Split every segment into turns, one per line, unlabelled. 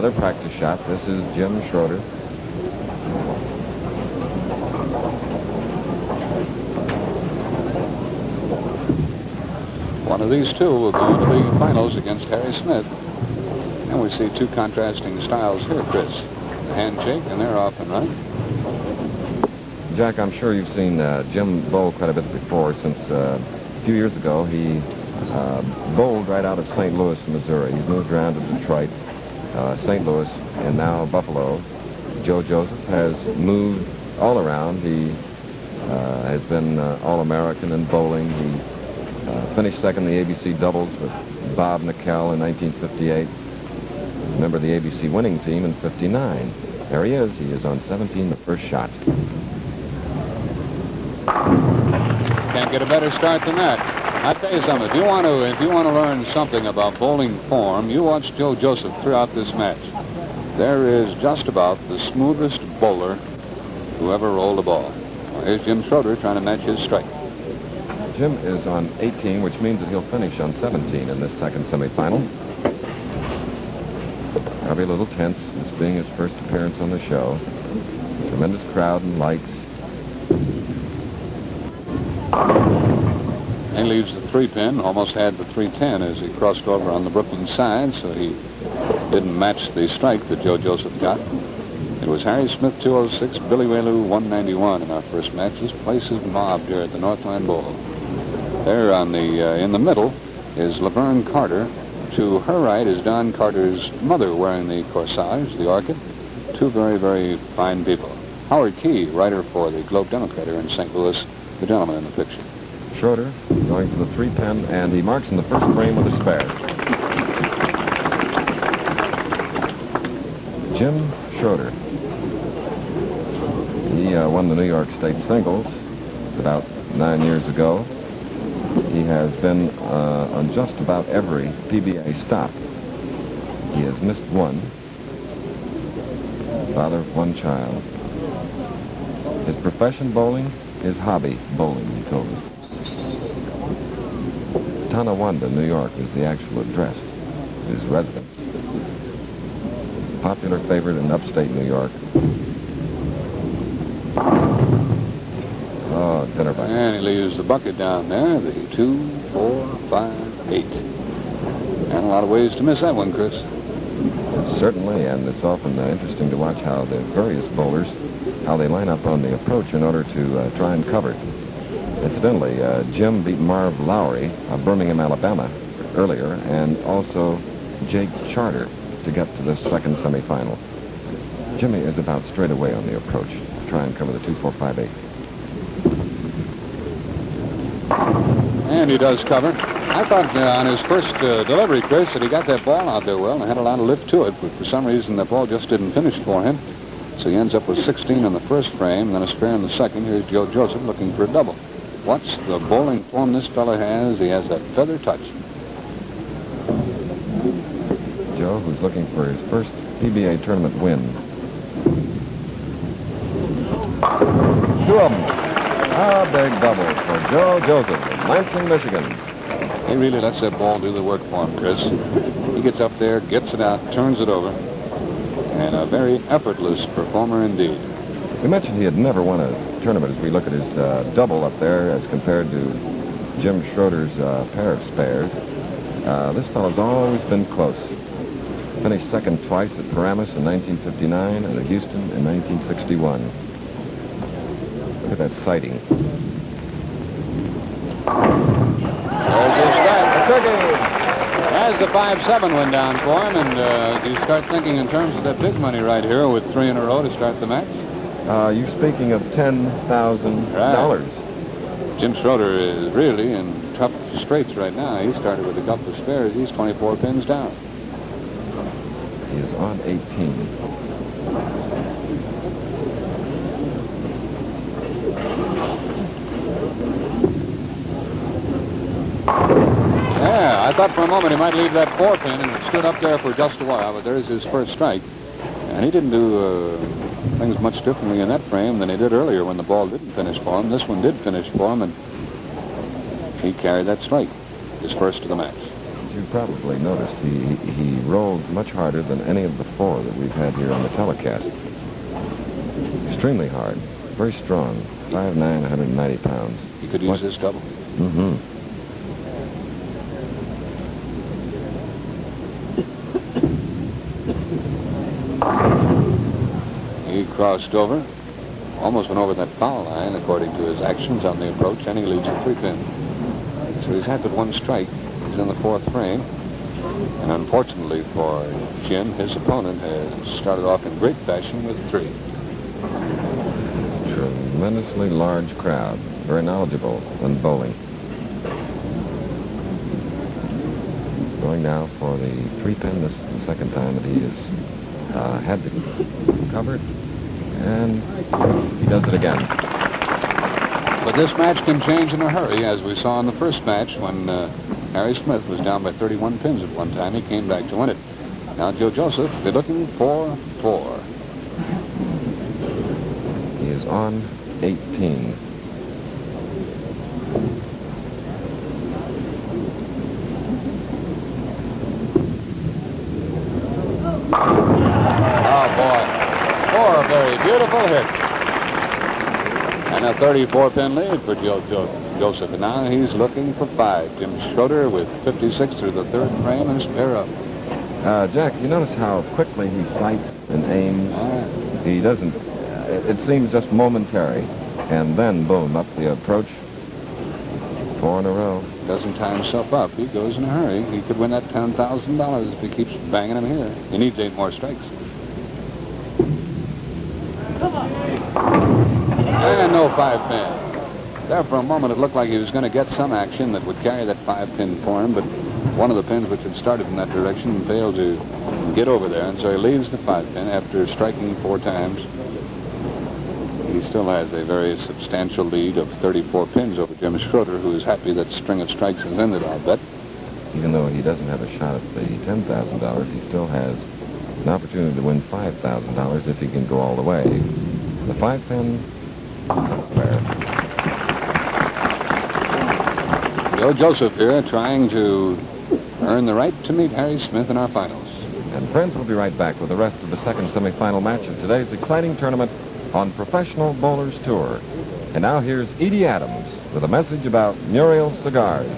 another practice shot. This is Jim Schroeder.
One of these two will go into the finals against Harry Smith. And we see two contrasting styles here, Chris. The handshake, and they're off and running.
Jack, I'm sure you've seen Jim bowl quite a bit before, since a few years ago he bowled right out of St. Louis, Missouri. He's moved around to Detroit, St. Louis, and now Buffalo. Joe Joseph has moved all around. He has been All-American in bowling. He finished second in the ABC doubles with Bob Nickel in 1958. Member of the ABC winning team in 59. There he is. He is on 17, the first shot.
Can't get a better start than that. I tell you something. If you want to learn something about bowling form, you watch Joe Joseph throughout this match. There is just about the smoothest bowler who ever rolled a ball. Well, here's Jim Schroeder trying to match his strike.
Jim is on 18, which means that he'll finish on 17 in this second semifinal. Probably a little tense, this being his first appearance on the show. Tremendous crowd and lights.
He leaves the 3-pin, almost had the 310 as he crossed over on the Brooklyn side, so he didn't match the strike that Joe Joseph got. It was Harry Smith 206, Billy Whaley 191 in our first match. This place is mobbed here at the Lakeland Bowl. There on the in the middle is Laverne Carter. To her right is Don Carter's mother wearing the corsage, the orchid. Two very, very fine people. Howard Key, writer for the Globe Democrat here in St. Louis, the gentleman in the picture.
Schroeder going for the 3-pin, and he marks in the first frame with a spare. Jim Schroeder. He won the New York State singles about 9 years ago. He has been on just about every PBA stop. He has missed one. Father of one child. His profession bowling, his hobby bowling, he told us. Tonawanda, New York, is the actual address, his residence. Popular favorite in upstate New York. Oh, dinner bucket.
And he leaves the bucket down there, the 2, 4, 5, 8. And a lot of ways to miss that one, Chris.
Certainly, and it's often interesting to watch how the various bowlers, how they line up on the approach in order to try and cover. Incidentally, Jim beat Marv Lowry of Birmingham, Alabama earlier, and also Jake Charter to get to the second semifinal. Jimmy is about straight away on the approach to try and cover the 2, 4, 5, 8.
And he does cover. I thought on his first delivery, Chris, that he got that ball out there well and had a lot of lift to it, but for some reason the ball just didn't finish for him. So he ends up with 16 in the first frame, and then a spare in the second. Here's Joe Joseph looking for a double. What's the bowling form this fella has? He has that feather touch.
Joe, who's looking for his first PBA tournament win. Two of them. A big double for Joe Joseph in Lansing, Michigan.
He really lets that ball do the work for him, Chris. He gets up there, gets it out, turns it over, and a very effortless performer indeed.
We mentioned he had never won a tournament as we look at his double up there as compared to Jim Schroeder's pair of spares. This fellow's always been close. Finished second twice at Paramus in 1959 and at Houston in 1961. Look at that sighting.
There's his strike. As the 5-7 went down for him, and you start thinking in terms of that big money right here with 3 in a row to start the match.
You're speaking of $10,000.
Right. Jim Schroeder is really in tough straits right now. He started with a couple of spares. He's 24 pins down.
He is on 18.
Yeah, I thought for a moment he might leave that 4-pin and stood up there for just a while, but there's his first strike. And he didn't do things much differently in that frame than he did earlier when the ball didn't finish for him. This one did finish for him, and he carried that strike, his first of the match.
you probably noticed, he rolled much harder than any of the 4 that we've had here on the telecast. Extremely hard. Very strong. 5'9", 190 pounds.
He could use this double.
Mm-hmm.
He crossed over. Almost went over that foul line, according to his actions on the approach, and he leads a 3-pin. So he's had but 1 strike. He's in the 4th frame. And unfortunately for Jim, his opponent has started off in great fashion with 3.
Tremendously large crowd. Very knowledgeable when bowling. Going now for the 3-pin. This is the second time that he has had the cover. And he does it again.
But this match can change in a hurry, as we saw in the first match when Harry Smith was down by 31 pins at one time. He came back to win it. Now Joe Joseph, they're looking for 4.
He is on 18.
Oh, boy. 4 very beautiful hits. And a 34-pin lead for Joe Joseph. And now he's looking for 5. Jim Schroeder with 56 through the 3rd frame and a spare up.
Jack, you notice how quickly he sights and aims? He doesn't, it seems just momentary. And then, boom, up the approach. 4 in a row.
Doesn't tie himself up. He goes in a hurry. He could win that $10,000 if he keeps banging him here. He needs 8 more strikes. And no 5-pin. There for a moment it looked like he was going to get some action that would carry that 5-pin for him, but one of the pins which had started in that direction failed to get over there, and so he leaves the 5-pin after striking 4 times. He still has a very substantial lead of 34 pins over Jim Schroeder, who is happy that string of strikes has ended, I'll bet.
Even though he doesn't have a shot at the $10,000, he still has an opportunity to win $5,000 if he can go all the way. The 5-pin, fair.
Joe Joseph here trying to earn the right to meet Harry Smith in our finals.
And friends, we'll be right back with the rest of the second semifinal match of today's exciting tournament on Professional Bowlers Tour. And now here's Edie Adams with a message about Muriel cigars.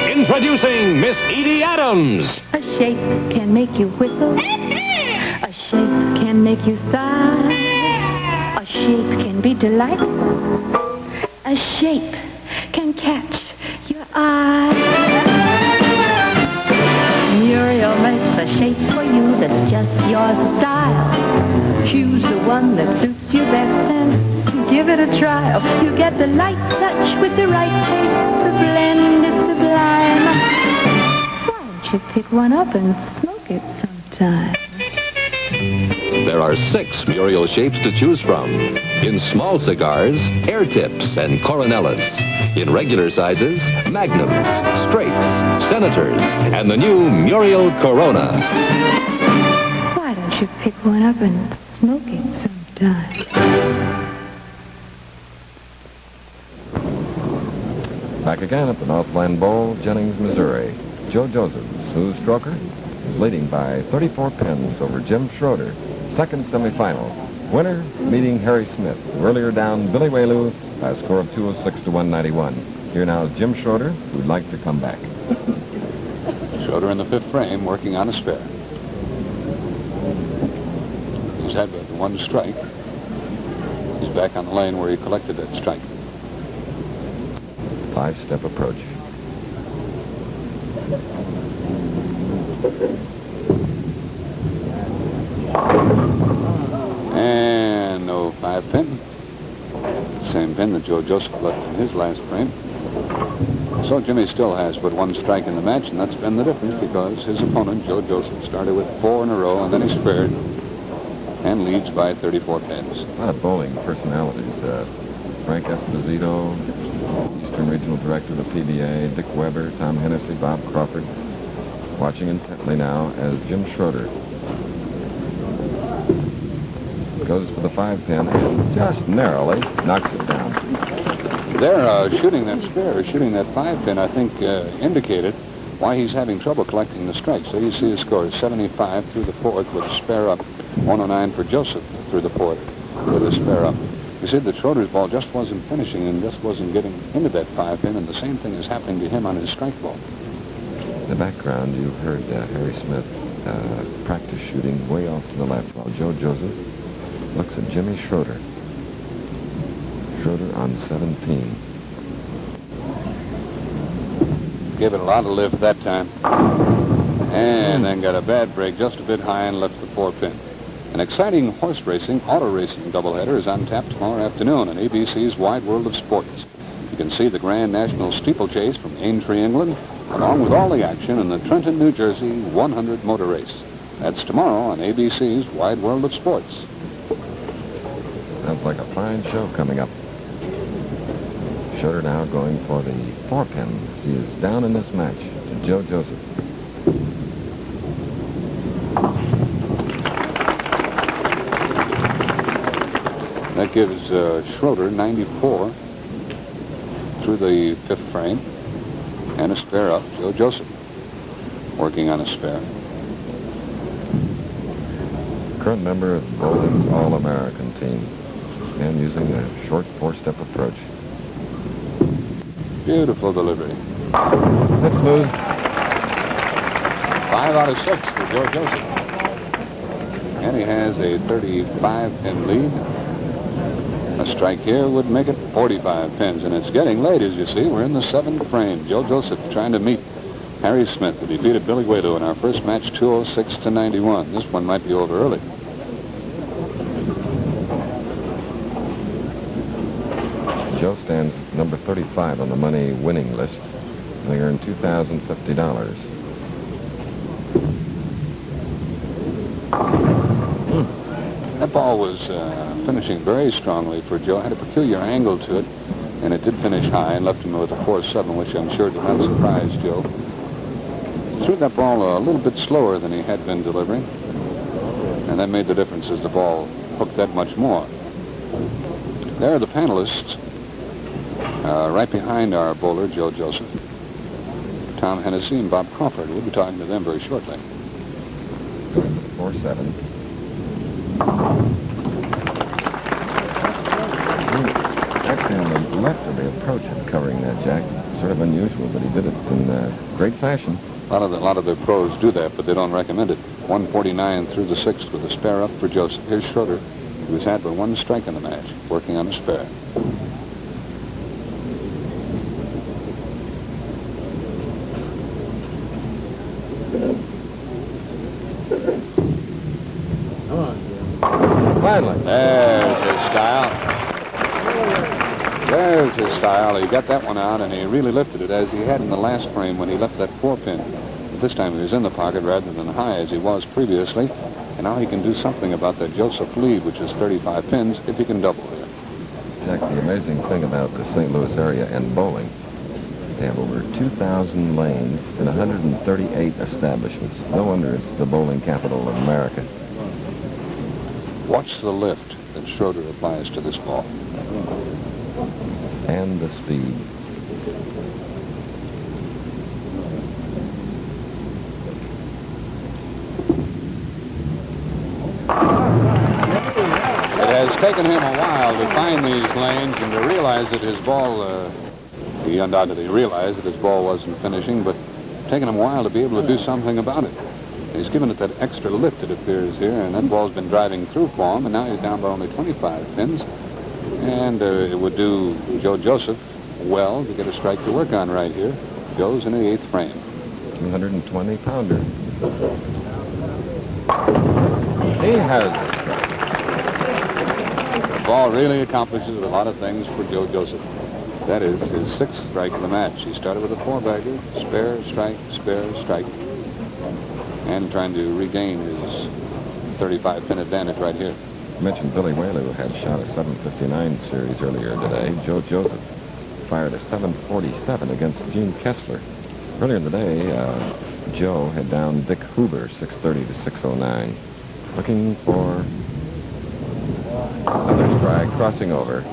Introducing Miss Edie Adams.
A shape can make you whistle. A shape can make you sigh. A shape can be delightful. A shape can catch your eye. Muriel makes a shape for you that's just your style. Choose the one that suits you best and give it a trial. You get the light touch with the right taste. The blend is sublime. Why don't you pick one up and smoke it sometime?
There are 6 Muriel shapes to choose from. In small cigars, air tips and coronellas. In regular sizes, magnums, straights, senators, and the new Muriel Corona.
Why don't you pick one up and smoke it sometime?
Back again at the Lakeland Bowl, Jennings, Missouri. Joe Joseph, smooth stroker, is leading by 34 pins over Jim Schroeder. Second semifinal. Winner meeting Harry Smith, who earlier down Billy Whaley by a score of 206 to 191. Here now is Jim Schroeder, who'd like to come back.
Schroeder in the 5th frame, working on a spare. He's had but 1 strike. He's back on the lane where he collected that strike.
5-step approach.
And no 5-pin. Same pin that Joe Joseph left in his last frame. So Jimmy still has but 1 strike in the match, and that's been the difference because his opponent, Joe Joseph, started with 4 in a row, and then he spared and leads by 34 pins.
A lot of bowling personalities. Frank Esposito, Eastern Regional Director of the PBA, Dick Weber, Tom Hennessy, Bob Crawford. Watching intently now as Jim Schroeder goes for the 5-pin and just narrowly knocks it down.
There, shooting that spare, shooting that 5-pin, I think indicated why he's having trouble collecting the strikes. So you see his score is 75 through the 4th with a spare up, 109 for Joseph through the 4th with a spare up. You see that Schroeder's ball just wasn't finishing and just wasn't getting into that 5-pin, and the same thing is happening to him on his strike ball.
In the background, you heard Harry Smith practice shooting way off to the left while Joe Joseph looks at Jimmy Schroeder. Schroeder on 17.
Gave it a lot of lift that time. And then got a bad break just a bit high and left the 4-pin. An exciting horse racing, auto racing doubleheader is on tap tomorrow afternoon on ABC's Wide World of Sports. You can see the Grand National Steeplechase from Aintree, England, along with all the action in the Trenton, New Jersey 100 motor race. That's tomorrow on ABC's Wide World of Sports.
Sounds like a fine show coming up. Schroeder now going for the 4-pin. He is down in this match to Joe Joseph.
That gives Schroeder 94 through the 5th frame and a spare up. Joe Joseph working on a spare.
Current member of bowling's All-American team and using a short 4-step approach.
Beautiful delivery.
That's smooth.
5 out of 6 for Joe Joseph. And he has a 35-pin lead. A strike here would make it 45 pins, and it's getting late, as you see. We're in the 7th frame. Joe Joseph trying to meet Harry Smith, who defeated Billy Whaley in our first match, 206-91. This one might be over early.
Joe stands number 35 on the money winning list. They earned $2,050.
That ball was finishing very strongly for Joe. Had a peculiar angle to it, and it did finish high and left him with a 4-7, which I'm sure did not surprise Joe. Threw that ball a little bit slower than he had been delivering, and that made the difference as the ball hooked that much more. There are the panelists right behind our bowler, Joe Joseph. Tom Hennessy and Bob Crawford. We'll be talking to them very shortly.
4-7. Actually, on the left of the approach of covering that jack, sort of unusual, but he did it in great fashion.
A lot of the pros do that, but they don't recommend it. 149 through the 6th with a spare up for Joseph. Here's Schroeder, who's had but 1 strike in the match, working on a spare.
Finally.
There's his style. There's his style. He got that one out, and he really lifted it as he had in the last frame when he left that 4-pin. But this time he was in the pocket rather than high as he was previously. And now he can do something about that Joseph lead, which is 35 pins, if he can double here.
Jack, the amazing thing about the St. Louis area and bowling, they have over 2,000 lanes and 138 establishments. No wonder it's the bowling capital of America.
Watch the lift that Schroeder applies to this ball.
And the speed.
It has taken him a while to find these lanes and to realize that his ball, he undoubtedly realized that his ball wasn't finishing, but taken him a while to be able to do something about it. He's given it that extra lift, it appears here, and that ball's been driving through for him, and now he's down by only 25 pins. And it would do Joe Joseph well to get a strike to work on right here. Joe's in the 8th frame.
220-pounder. He has it.
The ball really accomplishes a lot of things for Joe Joseph. That is his 6th strike of the match. He started with a 4-bagger, spare, strike, and trying to regain his 35-pin advantage right here.
I mentioned Billy Whaley, who had shot a 7:59 series earlier today. Joe Joseph fired a 7:47 against Gene Kessler. Earlier in the day, Joe had down Dick Huber, 630 to 609. Looking for another strike, crossing over.